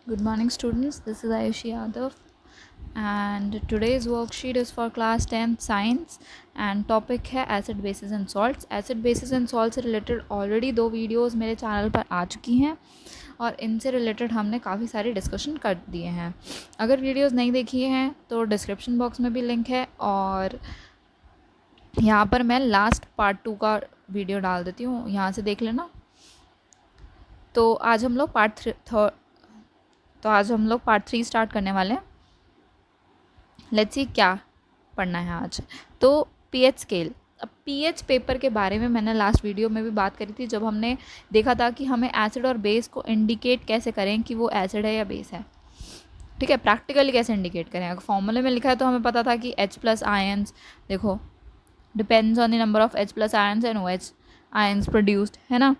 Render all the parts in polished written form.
Good morning students, this is Ayushi Yadav and today's worksheet is for class 10th science and topic है acid bases and salts. Acid bases and salts से related already 2 videos मेरे channel पर आ चुकी हैं और इनसे related हमने काफ़ी सारे डिस्कशन कर दिए हैं. अगर वीडियोज़ नहीं देखी हैं तो डिस्क्रिप्शन बॉक्स में भी लिंक है और यहाँ पर मैं लास्ट पार्ट 2 का वीडियो डाल देती हूँ, यहाँ से देख लेना. तो आज हम लोग पार्ट 3 स्टार्ट करने वाले हैं. लेट्स सी क्या पढ़ना है आज. तो पीएच स्केल. अब पीएच पेपर के बारे में मैंने लास्ट वीडियो में भी बात करी थी, जब हमने देखा था कि हमें एसिड और बेस को इंडिकेट कैसे करें कि वो एसिड है या बेस है. ठीक है, प्रैक्टिकली कैसे इंडिकेट करें. अगर फॉर्मूले में लिखा है तो हमें पता था कि H प्लस आयन्स, देखो depends on the number of H plus ions and OH ions produced, है ना.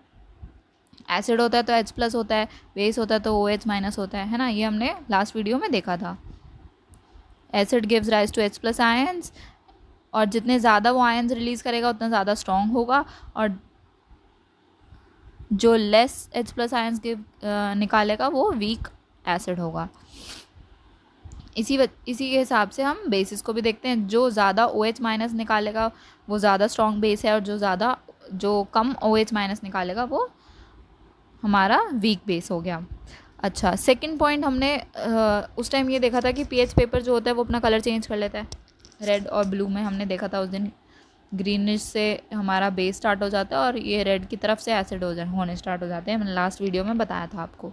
एसिड होता है तो H प्लस होता है, बेस होता है तो OH माइनस होता है ना. ये हमने लास्ट वीडियो में देखा था. Acid gives rise to H plus ions और जितने ज़्यादा वो आयन्स रिलीज़ करेगा उतना ज़्यादा स्ट्रॉन्ग होगा और जो लेस H प्लस आयन्स निकालेगा वो वीक एसिड होगा. इसी के हिसाब से हम बेसिस को भी देखते हैं. जो ज़्यादा OH माइनस निकालेगा वो ज़्यादा स्ट्रॉन्ग बेस है और जो कम OH माइनस निकालेगा वो हमारा वीक बेस हो गया. अच्छा, सेकंड पॉइंट हमने उस टाइम ये देखा था कि पीएच पेपर जो होता है वो अपना कलर चेंज कर लेता है. रेड और ब्लू में हमने देखा था उस दिन. ग्रीनिश से हमारा बेस स्टार्ट हो जाता है और ये रेड की तरफ से एसिड होने स्टार्ट हो जाते हैं. मैंने लास्ट वीडियो में बताया था आपको.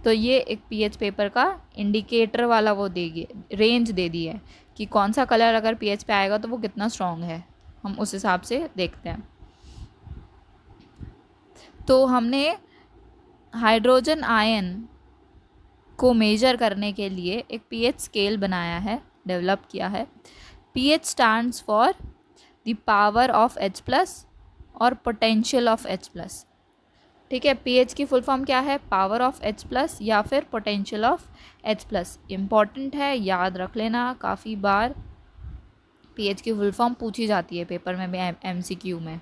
तो ये एक पीएच पेपर का इंडिकेटर वाला वो देगी, रेंज दे दी है कि कौन सा कलर अगर पीएच पे आएगा तो वो कितना स्ट्रॉन्ग है. हम उस हिसाब से देखते हैं. तो हमने हाइड्रोजन आयन को मेजर करने के लिए एक पीएच स्केल बनाया है, डेवलप किया है. PH stands for the power of H plus और पोटेंशियल ऑफ H प्लस. ठीक है, पीएच की फुल फॉर्म क्या है? पावर ऑफ H प्लस या फिर potential of H plus. Important है, याद रख लेना. काफ़ी बार पीएच की फुल फॉर्म पूछी जाती है पेपर में भी, MCQ में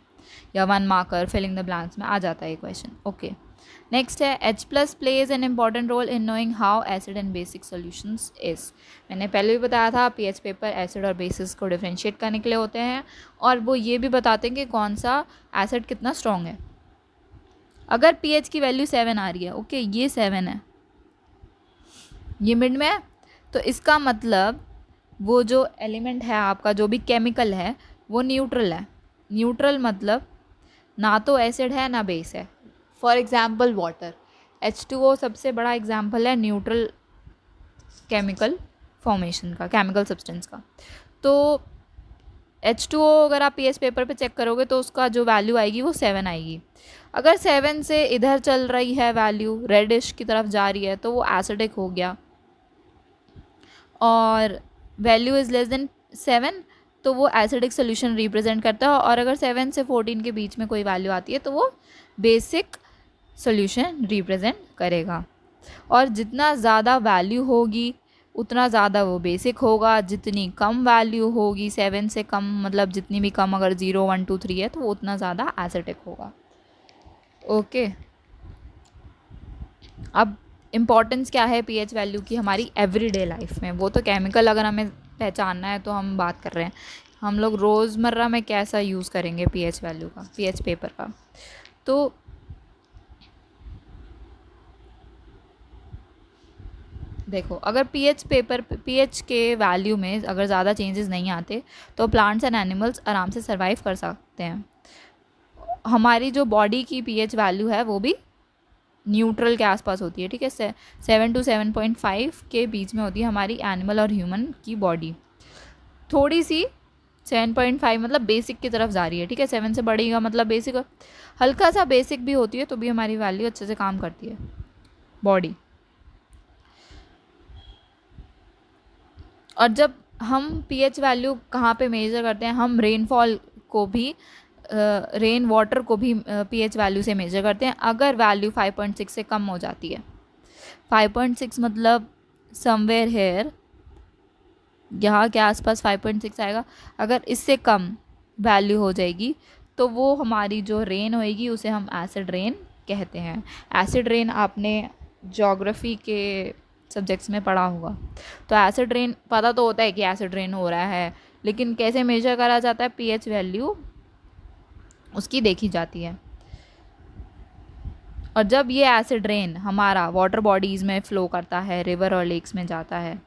या 1 मार्कर फिलिंग द ब्लैंक्स में आ जाता है ये क्वेश्चन. ओके, नेक्स्ट है H plus plays an important role in knowing how acid and basic solutions is. मैंने पहले भी बताया था पीएच पेपर एसिड और बेसिस को डिफ्रेंशिएट करने के लिए होते हैं और वो ये भी बताते हैं कि कौन सा एसिड कितना स्ट्रॉन्ग है. अगर पीएच की वैल्यू 7 आ रही है, ओके ये 7 है, ये मिड में है, तो इसका मतलब वो जो एलिमेंट है आपका, जो भी केमिकल है वो न्यूट्रल है. न्यूट्रल मतलब ना तो एसिड है ना बेस है. फॉर एग्जाम्पल वाटर, H2O सबसे बड़ा एग्जाम्पल है न्यूट्रल केमिकल फॉर्मेशन का, केमिकल सब्सटेंस का. तो H2O अगर आप पीएच पेपर पे चेक करोगे तो उसका जो वैल्यू आएगी वो 7 आएगी. अगर 7 से इधर चल रही है वैल्यू, रेडिश की तरफ जा रही है, तो वो एसिडिक हो गया. और वैल्यू इज़ लेस देन 7 तो वो एसिडिक सोल्यूशन रिप्रेजेंट करता है. और अगर 7 से 14 के बीच में कोई वैल्यू आती है तो वो बेसिक सोल्यूशन रिप्रेजेंट करेगा. और जितना ज़्यादा वैल्यू होगी उतना ज़्यादा वो बेसिक होगा. जितनी कम वैल्यू होगी, 7 से कम मतलब जितनी भी कम, अगर 0 1 2 3 है तो वो उतना ज़्यादा एसिडिक होगा. ओके, अब इम्पॉर्टेंस क्या है पीएच वैल्यू की हमारी एवरीडे लाइफ में? वो तो केमिकल अगर हमें पहचानना है तो हम बात कर रहे हैं. हम लोग रोज़मर्रा में कैसा यूज़ करेंगे पीएच वैल्यू का, पीएच पेपर का? तो देखो, अगर पीएच के वैल्यू में अगर ज़्यादा चेंजेस नहीं आते तो प्लांट्स एंड एनिमल्स आराम से सर्वाइव कर सकते हैं. हमारी जो बॉडी की पीएच वैल्यू है वो भी न्यूट्रल के आसपास होती है. ठीक है, 7 to 7.5 के बीच में होती है हमारी एनिमल और ह्यूमन की बॉडी. थोड़ी सी 7.5 मतलब बेसिक की तरफ जा रही है. ठीक है, 7 से बढ़ेगा मतलब बेसिक, हल्का सा बेसिक भी होती है तो भी हमारी वैल्यू अच्छे से काम करती है बॉडी. और जब हम पीएच वैल्यू कहाँ पे मेजर करते हैं? हम रेनफॉल को भी, रेन वाटर को भी पीएच वैल्यू से मेजर करते हैं. अगर वैल्यू 5.6 से कम हो जाती है, 5.6 मतलब समवेयर हेयर, यहाँ के आसपास 5.6 आएगा. अगर इससे कम वैल्यू हो जाएगी तो वो हमारी जो रेन होएगी उसे हम एसिड रेन कहते हैं. एसिड रेन आपने ज्योग्राफी के सब्जेक्ट्स में पढ़ा होगा। तो एसिड रेन पता तो होता है कि एसिड रेन हो रहा है, लेकिन कैसे मेजर करा जाता है, पीएच वैल्यू उसकी देखी जाती है। और जब ये एसिड रेन हमारा वाटर बॉडीज़ में फ़्लो करता है, रिवर और लेक्स में जाता है,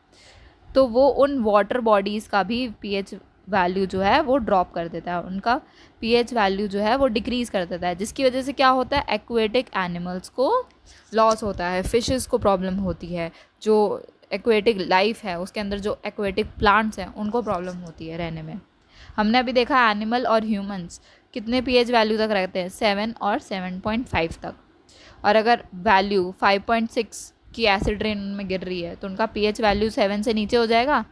तो वो उन वाटर बॉडीज़ का भी पीएच वैल्यू जो है वो ड्रॉप कर देता है, उनका पीएच वैल्यू जो है वो डिक्रीज़ कर देता है, जिसकी वजह से क्या होता है, एक्वेटिक एनिमल्स को लॉस होता है, फिशेस को प्रॉब्लम होती है, जो एक्वेटिक लाइफ है उसके अंदर जो एक्वेटिक प्लांट्स हैं उनको प्रॉब्लम होती है रहने में। हमने अभी देखा एनिमल और ह्यूमंस कितने पीएच वैल्यू तक रहते हैं, 7 और 7.5 तक। और अगर वैल्यू 5.6 की एसिड रेन में गिर रही है तो उनका पीएच वैल्यू 7 से नीचे हो जाएगा,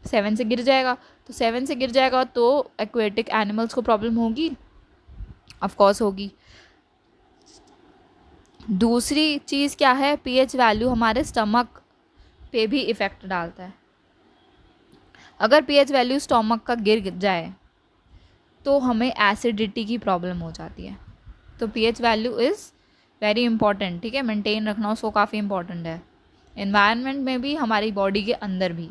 7 से गिर जाएगा। तो 7 से गिर जाएगा तो एक्वेटिक एनिमल्स को प्रॉब्लम होगी, ऑफ कोर्स होगी। दूसरी चीज़ क्या है, पीएच वैल्यू हमारे स्टमक पे भी इफ़ेक्ट डालता है। अगर पीएच वैल्यू स्टमक का गिर जाए तो हमें एसिडिटी की प्रॉब्लम हो जाती है। तो pH value is very important, ठीक है, मेंटेन रखना उसको काफ़ी इंपॉर्टेंट है, एनवायरनमेंट में भी, हमारी बॉडी के अंदर भी।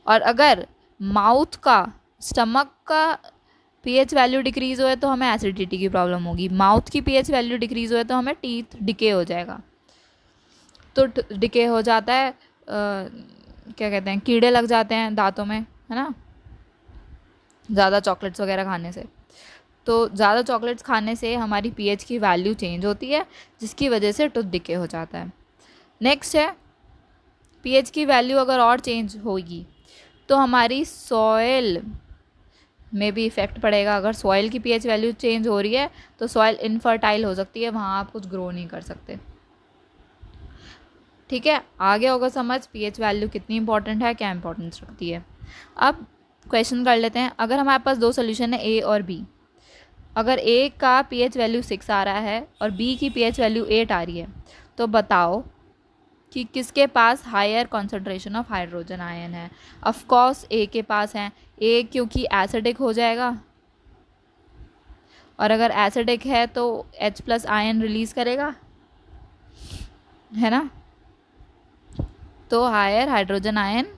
और अगर माउथ का, स्टमक का पीएच वैल्यू डिक्रीज़ हुए तो हमें एसिडिटी की प्रॉब्लम होगी, माउथ की पीएच वैल्यू डिक्रीज़ हुए तो हमें टीथ डिके हो जाएगा। तो डिके हो जाता है, क्या कहते हैं, कीड़े लग जाते हैं दांतों में, है ना, ज़्यादा चॉकलेट्स वगैरह खाने से। तो ज़्यादा चॉकलेट्स खाने से हमारी पीएच की वैल्यू चेंज होती है, जिसकी वजह से टूथ डिके हो जाता है। नेक्स्ट है, पीएच की वैल्यू अगर और चेंज होगी तो हमारी सॉइल में भी इफ़ेक्ट पड़ेगा। अगर सॉइल की पीएच वैल्यू चेंज हो रही है तो सॉइल इनफर्टाइल हो सकती है, वहाँ आप कुछ ग्रो नहीं कर सकते। ठीक है, आगे होगा समझ पीएच वैल्यू कितनी इंपॉर्टेंट है, क्या इंपॉर्टेंस रखती है। अब क्वेश्चन कर लेते हैं। अगर हमारे पास दो सोल्यूशन है ए और बी, अगर ए का पीएच वैल्यू 6 आ रहा है और बी की पीएच वैल्यू 8 आ रही है, तो बताओ कि किसके पास higher concentration of hydrogen ion है। ऑफ कोर्स ए के पास है, ए क्योंकि एसिडिक हो जाएगा, और अगर एसिडिक है तो H+ आयन रिलीज़ करेगा, है ना। तो हायर हाइड्रोजन आयन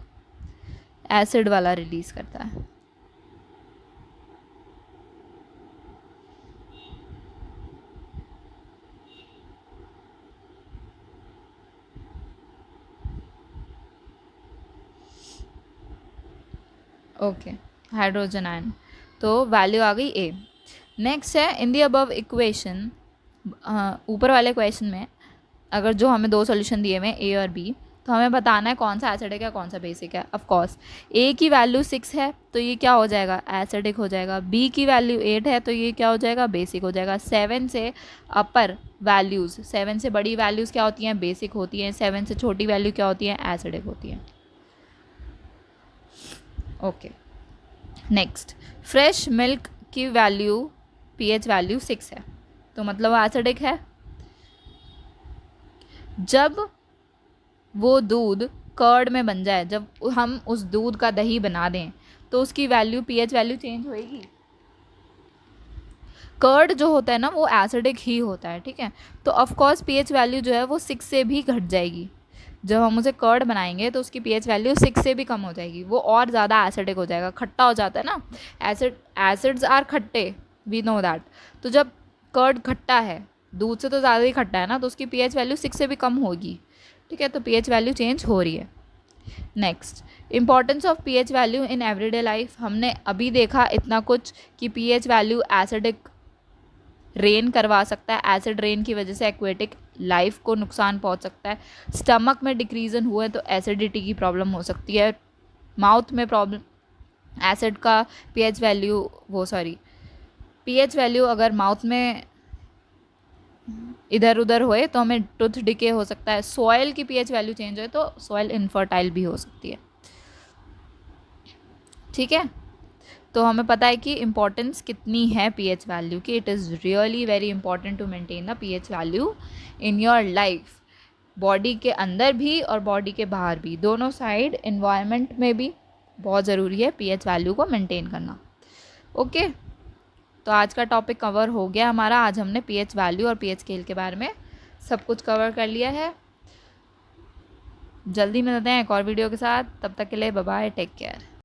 एसिड वाला रिलीज़ करता है। ओके, हाइड्रोजन आयन, तो वैल्यू आ गई ए। नेक्स्ट है, इन दी अबव इक्वेशन, ऊपर वाले क्वेश्चन में अगर जो हमें दो सॉल्यूशन दिए हुए ए और बी, तो हमें बताना है कौन सा एसिडिक है कौन सा बेसिक है। ऑफ कोर्स ए की वैल्यू 6 है तो ये क्या हो जाएगा, एसिडिक हो जाएगा। बी की वैल्यू 8 है तो ये क्या हो जाएगा, बेसिक हो जाएगा। 7 से अपर वैल्यूज़, 7 से बड़ी वैल्यूज़ क्या होती हैं, बेसिक होती हैं। 7 से छोटी वैल्यू क्या होती है, एसिडिक होती है। ओके, नेक्स्ट, फ्रेश मिल्क की वैल्यू पीएच वैल्यू 6 है तो मतलब एसिडिक है। जब वो दूध कर्ड में बन जाए, जब हम उस दूध का दही बना दें तो उसकी वैल्यू, पीएच वैल्यू चेंज होएगी। कर्ड जो होता है ना वो एसिडिक ही होता है, ठीक है। तो ऑफ कोर्स पीएच वैल्यू जो है वो 6 से भी घट जाएगी। जब हम उसे कर्ड बनाएंगे तो उसकी पीएच वैल्यू 6 से भी कम हो जाएगी, वो और ज़्यादा एसिडिक हो जाएगा, खट्टा हो जाता है ना। एसिड्स आर खट्टे, वी नो दैट। तो जब कर्ड खट्टा है, दूध से तो ज़्यादा ही खट्टा है ना, तो उसकी पीएच वैल्यू 6 से भी कम होगी, ठीक है। तो पीएच वैल्यू चेंज हो रही है। Next, importance of pH value in everyday life. हमने अभी देखा इतना कुछ कि पीएच वैल्यू एसिडिक रेन करवा सकता है, एसिड रेन की वजह से एक्वेटिक लाइफ को नुकसान पहुंच सकता है। स्टमक में डिक्रीजन हुए तो एसिडिटी की प्रॉब्लम हो सकती है। माउथ में प्रॉब्लम, एसिड का पीएच वैल्यू, पीएच वैल्यू अगर माउथ में इधर उधर होए तो हमें टूथ डिके हो सकता है। सॉइल की पीएच वैल्यू चेंज हो तो सॉइल इनफर्टाइल भी हो सकती है, ठीक है। तो हमें पता है कि इम्पोर्टेंस कितनी है पीएच वैल्यू की। It is really very important to maintain the pH value in your life, body के अंदर भी और बॉडी के बाहर भी, दोनों साइड, इन्वायरमेंट में भी बहुत ज़रूरी है पीएच वैल्यू को मेंटेन करना। ओके, तो आज का टॉपिक कवर हो गया हमारा। आज हमने पीएच वैल्यू और पीएच स्केल के बारे में सब कुछ कवर कर लिया है। जल्दी मिलते हैं एक और वीडियो के साथ, तब तक के लिए बाय बाय, टेक केयर।